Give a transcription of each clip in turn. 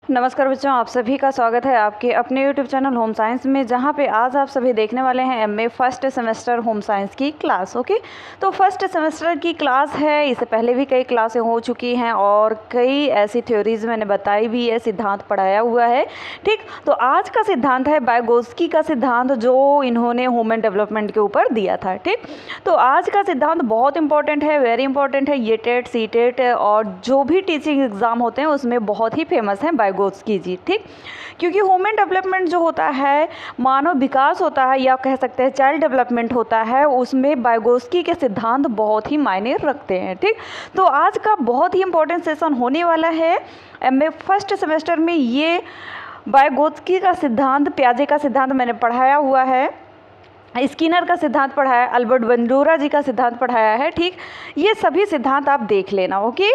नमस्कार बच्चों, आप सभी का स्वागत है आपके अपने YouTube चैनल होम साइंस में, जहां पे आज आप सभी देखने वाले हैं MA first semester home science की क्लास। ओके, तो फर्स्ट सेमेस्टर की क्लास है। इससे पहले भी कई क्लासें हो चुकी हैं और कई ऐसी थ्योरीज मैंने बताई भी है, सिद्धांत पढ़ाया हुआ है। ठीक, तो आज का सिद्धांत है वाइगोत्स्की का सिद्धांत, जो इन्होंने ह्यूमन डेवलपमेंट के ऊपर दिया था। ठीक, तो आज का सिद्धांत बहुत इंपॉर्टेंट है, वेरी इंपॉर्टेंट है। ये टेट, सी टेट और जो भी टीचिंग एग्जाम होते हैं उसमें बहुत ही फेमस है वाइगोत्स्की जी। ठीक, क्योंकि ह्यूमन डेवलपमेंट जो होता है, मानव विकास होता है, या कह सकते हैं चाइल्ड डेवलपमेंट होता है, उसमें वाइगोत्स्की के सिद्धांत बहुत ही मायने रखते हैं। ठीक, तो आज का बहुत ही इंपॉर्टेंट सेशन होने वाला है एमए फर्स्ट सेमेस्टर में। ये वाइगोत्स्की का सिद्धांत, पियाजे का सिद्धांत मैंने पढ़ाया हुआ है, स्किनर का सिद्धांत पढ़ाया है, अल्बर्ट बंडूरा जी का सिद्धांत पढ़ाया है। ठीक, ये सभी सिद्धांत आप देख लेना। ओके,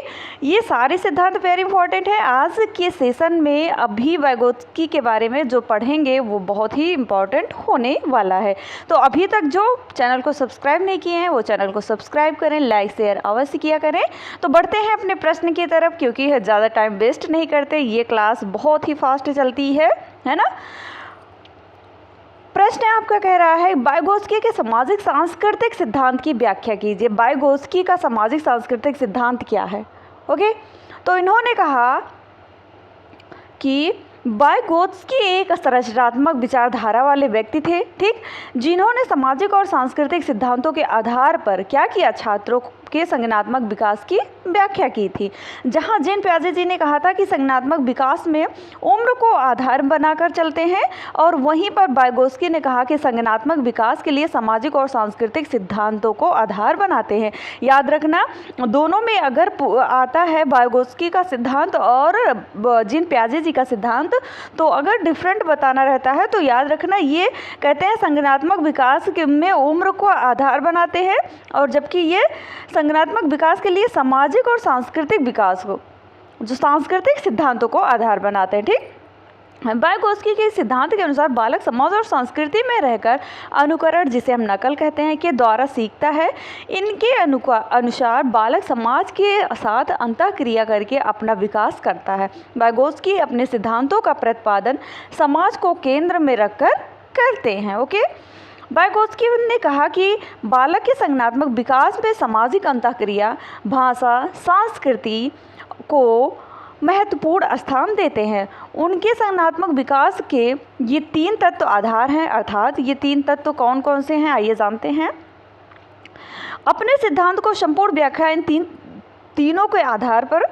ये सारे सिद्धांत वेरी इंपॉर्टेंट है। आज के सेशन में अभी वाइगोत्स्की के बारे में जो पढ़ेंगे वो बहुत ही इंपॉर्टेंट होने वाला है। तो अभी तक जो चैनल को सब्सक्राइब नहीं किए हैं वो चैनल को सब्सक्राइब करें, लाइक शेयर अवश्य किया करें। तो बढ़ते हैं अपने प्रश्न की तरफ, क्योंकि ज़्यादा टाइम वेस्ट नहीं करते, ये क्लास बहुत ही फास्ट चलती है ना। प्रश्न आपका कह रहा है, वाइगोत्स्की के सामाजिक सांस्कृतिक सिद्धांत की व्याख्या कीजिए। वाइगोत्स्की का सामाजिक सांस्कृतिक सिद्धांत क्या है? ओके, तो इन्होंने कहा कि वाइगोत्स्की एक संरचनात्मक विचारधारा वाले व्यक्ति थे। ठीक, जिन्होंने सामाजिक और सांस्कृतिक सिद्धांतों के आधार पर क्या किया, छात्रों के संज्ञानात्मक विकास की व्याख्या की थी। जहां जीन पियाजे जी ने कहा था कि संज्ञानात्मक विकास में उम्र को आधार बनाकर चलते हैं, और वहीं पर वाइगोत्स्की ने कहा कि संज्ञानात्मक विकास के लिए सामाजिक और सांस्कृतिक सिद्धांतों को आधार बनाते हैं। याद रखना, दोनों में अगर आता है वाइगोत्स्की का सिद्धांत और जीन पियाजे जी का सिद्धांत, तो अगर डिफरेंट बताना रहता है तो याद रखना, ये कहते हैं संज्ञानात्मक विकास में उम्र को आधार बनाते हैं, और जबकि ये संज्ञानात्मक विकास के लिए सामाजिक और सांस्कृतिक विकास को, जो सांस्कृतिक सिद्धांतों को आधार बनाते हैं। ठीक, वाइगोत्स्की के सिद्धांत के अनुसार बालक समाज और संस्कृति में रहकर अनुकरण, जिसे हम नकल कहते हैं, के द्वारा सीखता है। इनके अनुसार बालक समाज के साथ अंतःक्रिया करके अपना विकास करता है। वाइगोत्स्की अपने सिद्धांतों का प्रतिपादन समाज को केंद्र में रखकर करते हैं। ओके, वाइगोत्स्की ने कहा कि बालक के संज्ञानात्मक विकास में सामाजिक अंतःक्रिया, भाषा, संस्कृति को महत्वपूर्ण स्थान देते हैं। उनके संज्ञानात्मक विकास के ये 3 तत्व आधार हैं। अर्थात ये 3 तत्व कौन कौन से हैं, आइए जानते हैं। अपने सिद्धांत को संपूर्ण व्याख्या इन तीनों के आधार पर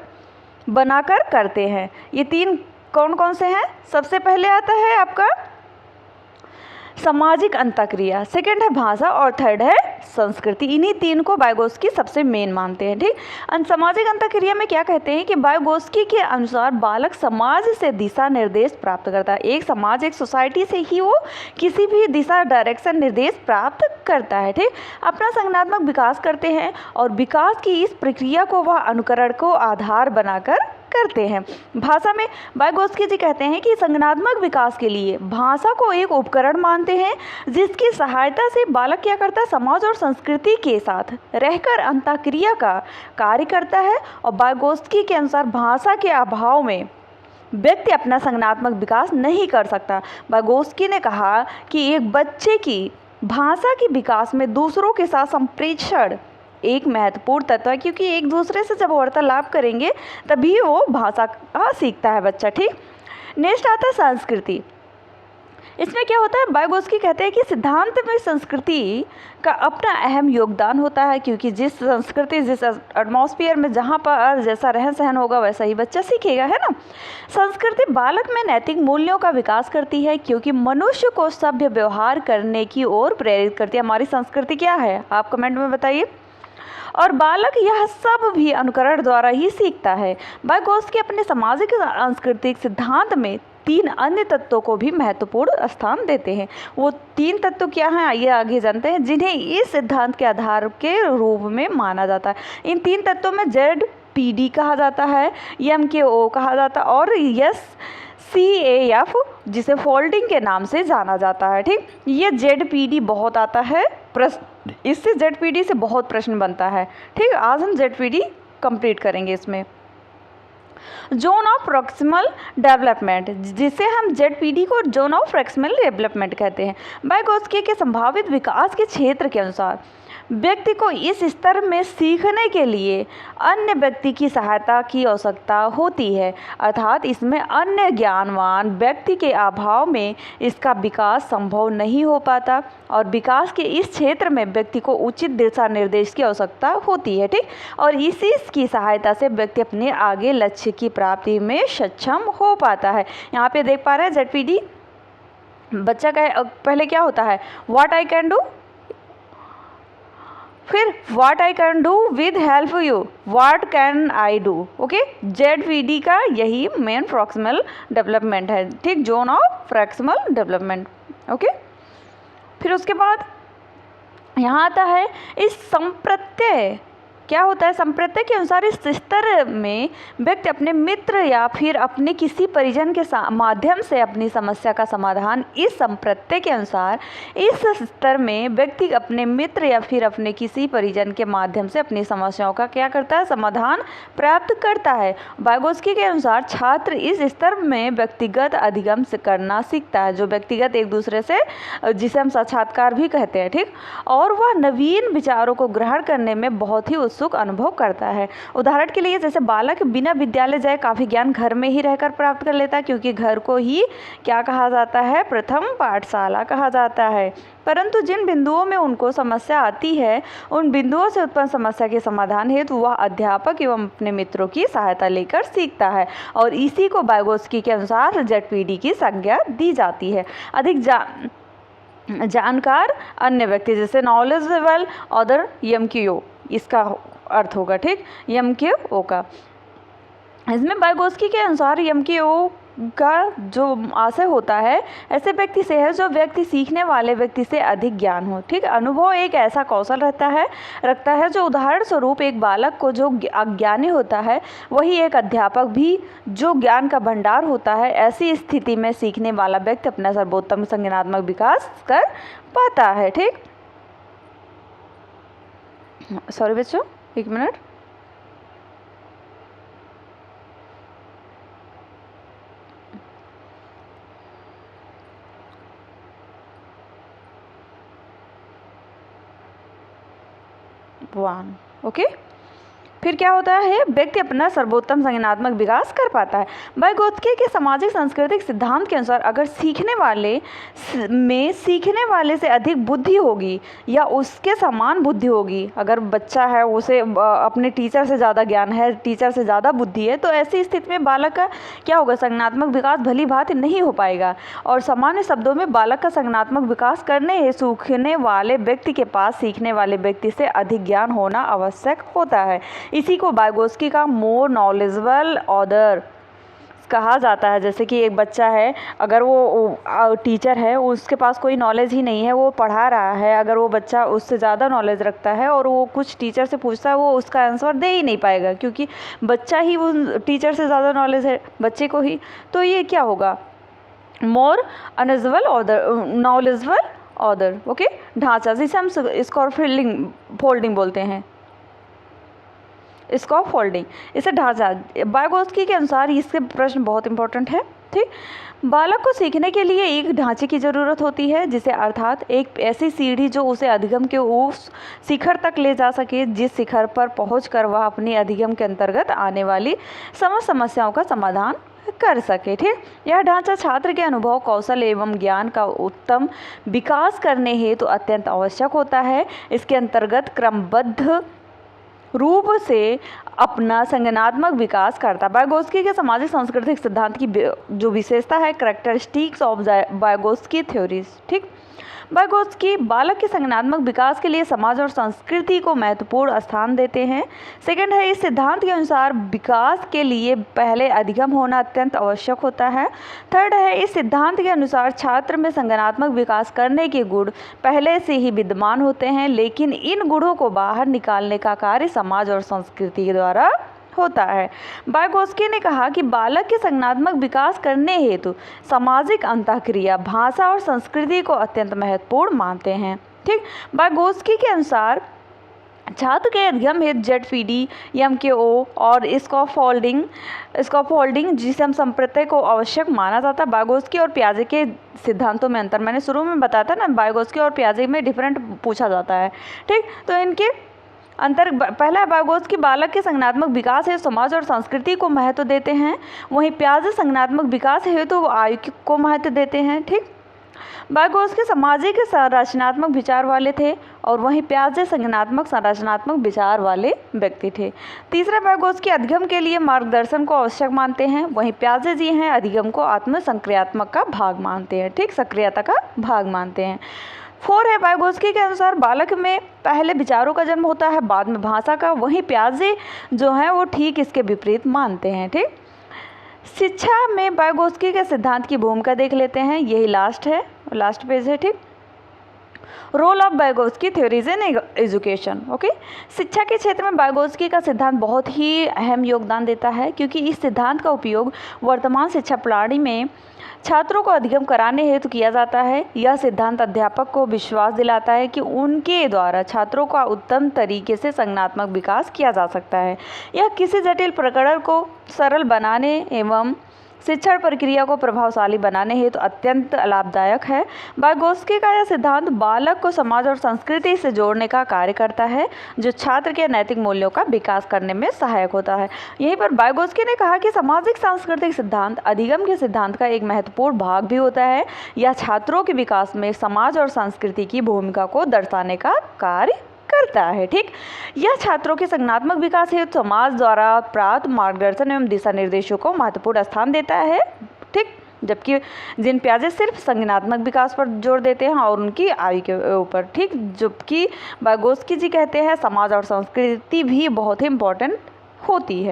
बनाकर करते हैं। ये 3 कौन कौन से हैं? सबसे पहले आता है आपका सामाजिक अंतःक्रिया, सेकंड है भाषा, और थर्ड है संस्कृति। इन्हीं 3 को वाइगोत्स्की सबसे मेन मानते हैं। ठीक, सामाजिक अंतःक्रिया में क्या कहते हैं कि वाइगोत्स्की के अनुसार बालक समाज से दिशा निर्देश प्राप्त करता है। एक समाज, एक सोसाइटी से ही वो किसी भी दिशा, डायरेक्शन, निर्देश प्राप्त करता है। ठीक, अपना संज्ञानात्मक विकास करते हैं, और विकास की इस प्रक्रिया को वह अनुकरण को आधार बनाकर करते हैं। भाषा में वाइगोत्स्की जी कहते हैं कि संज्ञानात्मक विकास के लिए भाषा को एक उपकरण मानते हैं, जिसकी सहायता से बालक क्या करता है, समाज और संस्कृति के साथ रहकर अंतःक्रिया का कार्य करता है। और वाइगोत्स्की के अनुसार भाषा के अभाव में व्यक्ति अपना संज्ञानात्मक विकास नहीं कर सकता। वाइगोत्स्की ने कहा कि एक बच्चे की भाषा के विकास में दूसरों के साथ संप्रेषण एक महत्वपूर्ण तत्व है, क्योंकि एक दूसरे से जब वार्तालाप करेंगे तभी वो भाषा का सीखता है बच्चा। ठीक, नेक्स्ट आता है संस्कृति। इसमें क्या होता है, वाइगोत्स्की कहते हैं कि सिद्धांत में संस्कृति का अपना अहम योगदान होता है, क्योंकि जिस संस्कृति, जिस एटमॉस्फेयर में, जहाँ पर जैसा रहन सहन होगा वैसा ही बच्चा सीखेगा, है ना। संस्कृति बालक में नैतिक मूल्यों का विकास करती है, क्योंकि मनुष्य को सभ्य व्यवहार करने की ओर प्रेरित करती है। हमारी संस्कृति क्या है, आप कमेंट में बताइए। और बालक यह सब भी अनुकरण द्वारा ही सीखता है। वाइगोत्स्की अपने सामाजिक सांस्कृतिक सिद्धांत में 3 अन्य तत्वों को भी महत्वपूर्ण स्थान देते हैं। वो 3 तत्व क्या हैं, आइए आगे जानते हैं, जिन्हें इस सिद्धांत के आधार के रूप में माना जाता है। इन 3 तत्वों में ZPD कहा जाता है, MKO कहा जाता है, और SCAF, जिसे फोल्डिंग के नाम से जाना जाता है। ठीक, ये ZPD बहुत आता है प्रश्न, इससे ZPD से बहुत प्रश्न बनता है। ठीक, आज हम ZPD कंप्लीट करेंगे इसमें। जोन ऑफ प्रॉक्सिमल डेवलपमेंट, जिसे हम जेडपीडी को जोन ऑफ प्रॉक्सिमल डेवलपमेंट कहते हैं। वाइगोत्स्की के संभावित विकास के क्षेत्र के अनुसार व्यक्ति को इस स्तर में सीखने के लिए अन्य व्यक्ति की सहायता की आवश्यकता होती है, अर्थात इसमें अन्य ज्ञानवान व्यक्ति के अभाव में इसका विकास संभव नहीं हो पाता और विकास के इस क्षेत्र में व्यक्ति को उचित दिशा निर्देश की आवश्यकता होती है, ठीक। और इसी की सहायता से व्यक्ति अपने आगे लक्ष्य की प्राप्ति में सक्षम हो पाता है। यहाँ पे देख पा रहे हैं जेडपीडी बच्चा का पहले क्या होता है, व्हाट आई कैन डू, फिर what I can do with help you, what can I do. Okay, ZPD का यही मेन प्रॉक्सिमल डेवलपमेंट है, ठीक, zone of proximal development. Okay, फिर उसके बाद यहाँ आता है इस संप्रत्यय, क्या होता है, संप्रत्यय के अनुसार इस स्तर में व्यक्ति अपने मित्र या फिर अपने किसी परिजन के माध्यम से अपनी समस्या का समाधान, इस संप्रत्यय के अनुसार इस स्तर में व्यक्ति अपने मित्र या फिर अपने किसी परिजन के माध्यम से अपनी समस्याओं का क्या करता है, समाधान प्राप्त करता है। वाइगोत्स्की के अनुसार छात्र इस स्तर में व्यक्तिगत अधिगम से करना सीखता है, जो व्यक्तिगत एक दूसरे से, जिसे हम साक्षात्कार भी कहते हैं, ठीक, और वह नवीन विचारों को ग्रहण करने में बहुत ही सुख अनुभव करता है। उदाहरण के लिए जैसे बालक बिना विद्यालय जाए काफ़ी ज्ञान घर में ही रहकर प्राप्त कर लेता है, क्योंकि घर को ही क्या कहा जाता है, प्रथम पाठशाला कहा जाता है। परंतु जिन बिंदुओं में उनको समस्या आती है, उन बिंदुओं से उत्पन्न समस्या के समाधान हेतु वह अध्यापक एवं अपने मित्रों की सहायता लेकर सीखता है और इसी को वाइगोत्स्की के अनुसार जेडपीडी की संज्ञा दी जाती है। अधिक जानकार अन्य व्यक्ति, जैसे नॉलेजेबल अदर एमक्यू, इसका अर्थ होगा, ठीक, एमक्यू का। इसमें वाइगोत्स्की के अनुसार एमक्यू का जो आशय होता है ऐसे व्यक्ति से है जो व्यक्ति सीखने वाले व्यक्ति से अधिक ज्ञान हो, ठीक। अनुभव एक ऐसा कौशल रखता है जो उदाहरण स्वरूप एक बालक को जो अज्ञानी होता है वही एक अध्यापक भी जो ज्ञान का भंडार होता है। ऐसी स्थिति में सीखने वाला व्यक्ति अपना सर्वोत्तम संज्ञानात्मक विकास कर पाता है, ठीक। सॉरी बच्चों, एक मिनट। ओके, फिर क्या होता है, व्यक्ति अपना सर्वोत्तम संज्ञानात्मक विकास कर पाता है। वाइगोत्स्की के सामाजिक सांस्कृतिक सिद्धांत के अनुसार अगर सीखने वाले से अधिक बुद्धि होगी या उसके समान बुद्धि होगी, अगर बच्चा है उसे अपने टीचर से ज़्यादा ज्ञान है, टीचर से ज़्यादा बुद्धि है, तो ऐसी स्थिति में बालक का क्या होगा, संज्ञानात्मक विकास भली भांति नहीं हो पाएगा। और सामान्य शब्दों में बालक का संज्ञानात्मक विकास करने हेतु सीखने वाले व्यक्ति के पास सीखने वाले व्यक्ति से अधिक ज्ञान होना आवश्यक होता है। इसी को वाइगोत्स्की का मोर नॉलेजेबल ऑदर कहा जाता है। जैसे कि एक बच्चा है, अगर वो टीचर है, उसके पास कोई नॉलेज ही नहीं है, वो पढ़ा रहा है, अगर वो बच्चा उससे ज़्यादा नॉलेज रखता है और वो कुछ टीचर से पूछता है, वो उसका आंसर दे ही नहीं पाएगा, क्योंकि बच्चा ही वो टीचर से ज़्यादा नॉलेज है बच्चे को ही। तो ये क्या होगा, मोर नॉलेजेबल ऑदर। ओके, ढांचा, जिसे हम स्कैफोल्डिंग बोलते हैं, स्कैफोल्डिंग, इसे ढांचा। वाइगोत्स्की के अनुसार इसके प्रश्न बहुत इंपॉर्टेंट है, ठीक। बालक को सीखने के लिए एक ढांचे की ज़रूरत होती है, जिसे अर्थात एक ऐसी सीढ़ी जो उसे अधिगम के उस शिखर तक ले जा सके जिस शिखर पर पहुंचकर वह अपनी अधिगम के अंतर्गत आने वाली समस्याओं का समाधान कर सके, ठीक। यह ढांचा छात्र के अनुभव, कौशल एवं ज्ञान का उत्तम विकास करने हेतु अत्यंत आवश्यक होता है। इसके अंतर्गत क्रमबद्ध रूप से अपना संज्ञानात्मक विकास करता है। वाइगोत्स्की के सामाजिक सांस्कृतिक सिद्धांत की जो विशेषता है, कैरेक्टरिस्टिक्स ऑफ वाइगोत्स्की थ्योरीज, ठीक। वाइगोत्स्की बालक के संज्ञानात्मक विकास के लिए समाज और संस्कृति को महत्वपूर्ण स्थान देते हैं। सेकंड है, इस सिद्धांत के अनुसार विकास के लिए पहले अधिगम होना अत्यंत आवश्यक होता है। थर्ड है, इस सिद्धांत के अनुसार छात्र में संज्ञानात्मक विकास करने के गुण पहले से ही विद्यमान होते हैं, लेकिन इन गुणों को बाहर निकालने का कार्य समाज और संस्कृति के द्वारा होता है। वाइगोत्स्की ने कहा कि बालक के संज्ञानात्मक विकास करने हेतु सामाजिक अंतःक्रिया, भाषा और संस्कृति को अत्यंत महत्वपूर्ण मानते हैं, ठीक। वाइगोत्स्की के अनुसार छात्र के अध्ययन हेतु ZPD, MKO और स्कॉफोल्डिंग जिसे हम संप्रत्यय को आवश्यक माना जाता है। वाइगोत्स्की और पियाजे के सिद्धांतों में अंतर मैंने शुरू में बताया था ना, वाइगोत्स्की और पियाजे में डिफरेंट पूछा जाता है। ठीक, तो इनके अंतर पहला वाइगोत्स्की बालक के संज्ञानात्मक विकास हेतु समाज और संस्कृति को महत्व देते हैं, वहीं पियाजे संज्ञानात्मक विकास हेतु आयु को महत्व देते हैं। ठीक, वाइगोत्स्की सामाजिक संरचनात्मक विचार वाले थे और वहीं पियाजे संज्ञानात्मक संरचनात्मक विचार वाले व्यक्ति थे। तीसरा, वाइगोत्स्की अधिगम के लिए मार्गदर्शन को आवश्यक मानते हैं, वहीं पियाजे जी हैं अधिगम को आत्म सक्रियात्मक का भाग मानते हैं। ठीक, सक्रियता का भाग मानते हैं। 4 है, वाइगोत्स्की के अनुसार बालक में पहले विचारों का जन्म होता है, बाद में भाषा का, वहीं पियाजे जो है वो ठीक इसके विपरीत मानते हैं। ठीक, शिक्षा में वाइगोत्स्की के सिद्धांत की भूमिका देख लेते हैं, यही लास्ट पेज है। ठीक, role of Vygotsky theories in education. Okay, शिक्षा के क्षेत्र में वाइगोत्स्की का सिद्धांत बहुत ही अहम योगदान देता है, क्योंकि इस सिद्धांत का उपयोग वर्तमान शिक्षा प्रणाली में छात्रों को अधिगम कराने हेतु किया जाता है। यह सिद्धांत अध्यापक को विश्वास दिलाता है कि उनके द्वारा छात्रों का उत्तम तरीके से संज्ञानात्मक विकास किया जा सकता है। यह किसी जटिल प्रकरण को सरल बनाने एवं शिक्षण प्रक्रिया को प्रभावशाली बनाने हेतु अत्यंत लाभदायक है। वाइगोत्स्की का यह सिद्धांत बालक को समाज और संस्कृति से जोड़ने का कार्य करता है, जो छात्र के नैतिक मूल्यों का विकास करने में सहायक होता है। यहीं पर वाइगोत्स्की ने कहा कि सामाजिक सांस्कृतिक सिद्धांत अधिगम के सिद्धांत का एक महत्वपूर्ण भाग भी होता है। यह छात्रों के विकास में समाज और संस्कृति की भूमिका को दर्शाने का कार्य करता है। ठीक, यह छात्रों के संज्ञानात्मक विकास हेतु समाज द्वारा प्राप्त मार्गदर्शन एवं दिशा निर्देशों को महत्वपूर्ण स्थान देता है। ठीक, जबकि जिन पियाजे सिर्फ संज्ञानात्मक विकास पर जोर देते हैं और उनकी आयु के ऊपर। ठीक, जबकि वाइगोत्स्की जी कहते हैं समाज और संस्कृति भी बहुत ही इम्पोर्टेंट होती है।